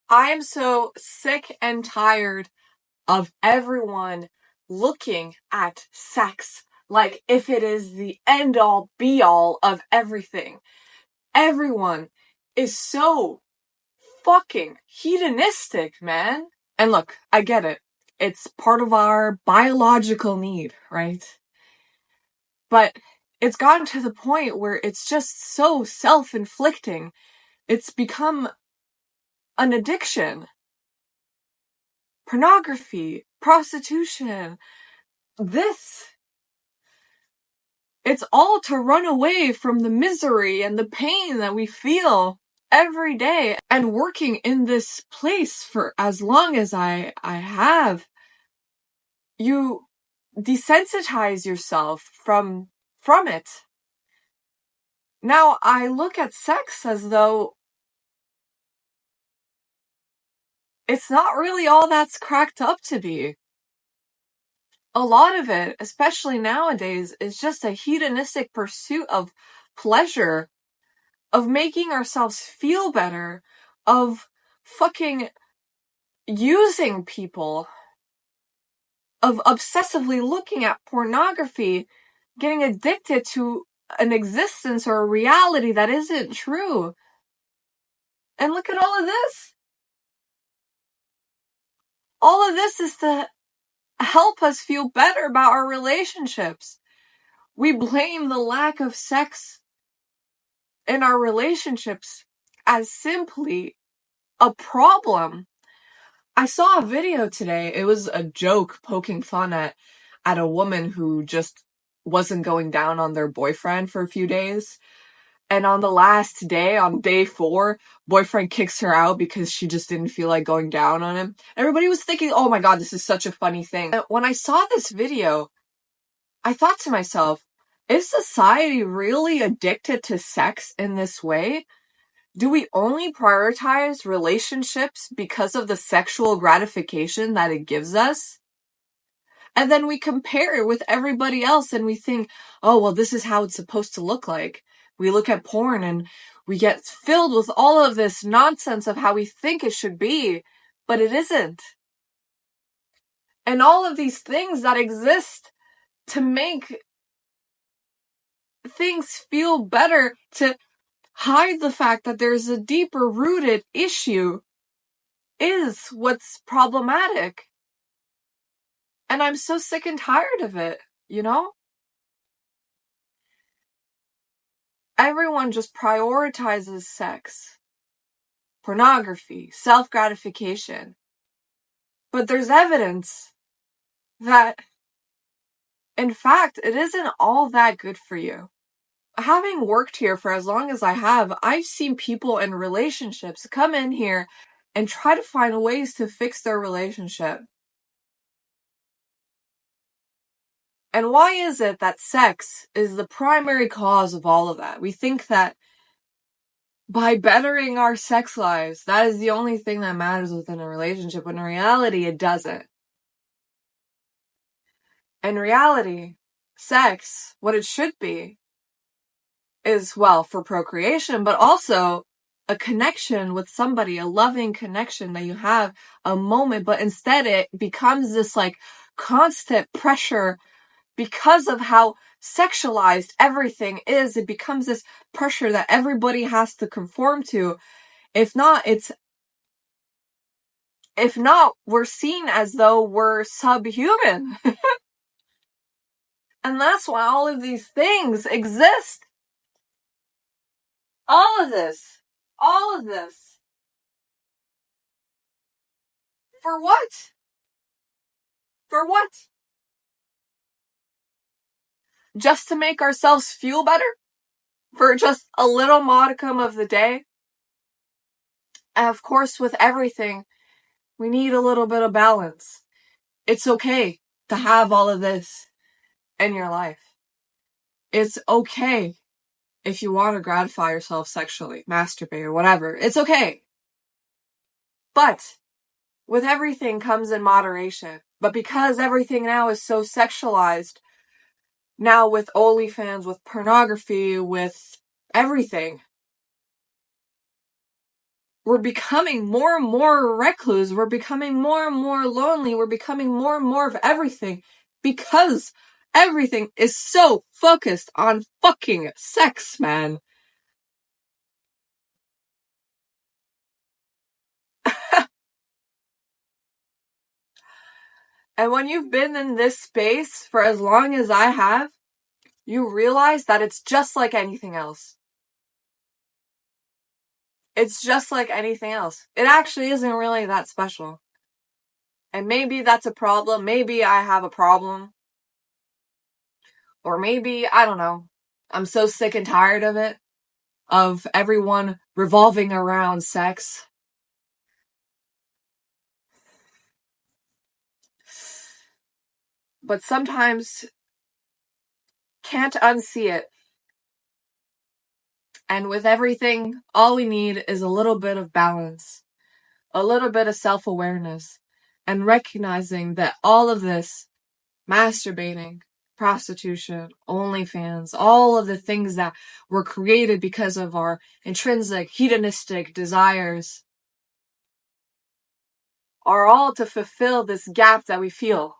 I am so sick and tired of everyone looking at sex like if it is the end all be all of everything. Everyone is so fucking hedonistic, man. And look, I get it. It's part of our biological need, right? But it's gotten to the point where it's just so self-inflicting. It's become an addiction. Pornography, prostitution, this. It's all to run away from the misery and the pain that we feel every day. And working in this place for as long as I have, you desensitize yourself from it. Now I look at sex as though it's not really all that's cracked up to be. A lot of it, especially nowadays, is just a hedonistic pursuit of pleasure, of making ourselves feel better, of fucking using people, of obsessively looking at pornography, getting addicted to an existence or a reality that isn't true. And look at all of this. All of this is to help us feel better about our relationships. We blame the lack of sex in our relationships as simply a problem. I saw a video today. It was a joke poking fun at a woman who just wasn't going down on their boyfriend for a few days. And on the last day, on day 4, boyfriend kicks her out because she just didn't feel like going down on him. Everybody was thinking, oh my god, this is such a funny thing. And when I saw this video, I thought to myself, is society really addicted to sex in this way? Do we only prioritize relationships because of the sexual gratification that it gives us? And then we compare it with everybody else and we think, oh, well, this is how it's supposed to look like. We look at porn and we get filled with all of this nonsense of how we think it should be, but it isn't. And all of these things that exist to make things feel better, to hide the fact that there's a deeper rooted issue, is what's problematic. And I'm so sick and tired of it, you know? Everyone just prioritizes sex, pornography, self-gratification. But there's evidence that, in fact, it isn't all that good for you. Having worked here for as long as I have, I've seen people in relationships come in here and try to find ways to fix their relationship. And why is it that sex is the primary cause of all of that? We think that by bettering our sex lives, that is the only thing that matters within a relationship, when in reality, it doesn't. In reality, sex, what it should be, is, well, for procreation, but also a connection with somebody, a loving connection that you have, a moment, but instead it becomes this like constant pressure because of how sexualized everything is. It becomes this pressure that everybody has to conform to. If not, we're seen as though we're subhuman. And that's why all of these things exist. All of this. For what? For what? Just to make ourselves feel better? For just a little modicum of the day? And of course, with everything, we need a little bit of balance. It's okay to have all of this in your life. It's okay if you want to gratify yourself sexually, masturbate or whatever. It's okay. But with everything comes in moderation. But because everything now is so sexualized, now with OnlyFans, with pornography, with everything, we're becoming more and more recluse. We're becoming more and more lonely. We're becoming more and more of everything because everything is so focused on fucking sex, man. And when you've been in this space for as long as I have, you realize that it's just like anything else. It's just like anything else. It actually isn't really that special. And maybe that's a problem. Maybe I have a problem. Or maybe, I don't know, I'm so sick and tired of it. Of everyone revolving around sex. But sometimes can't unsee it. And with everything, all we need is a little bit of balance, a little bit of self-awareness, and recognizing that all of this, masturbating, prostitution, OnlyFans, all of the things that were created because of our intrinsic hedonistic desires, are all to fulfill this gap that we feel.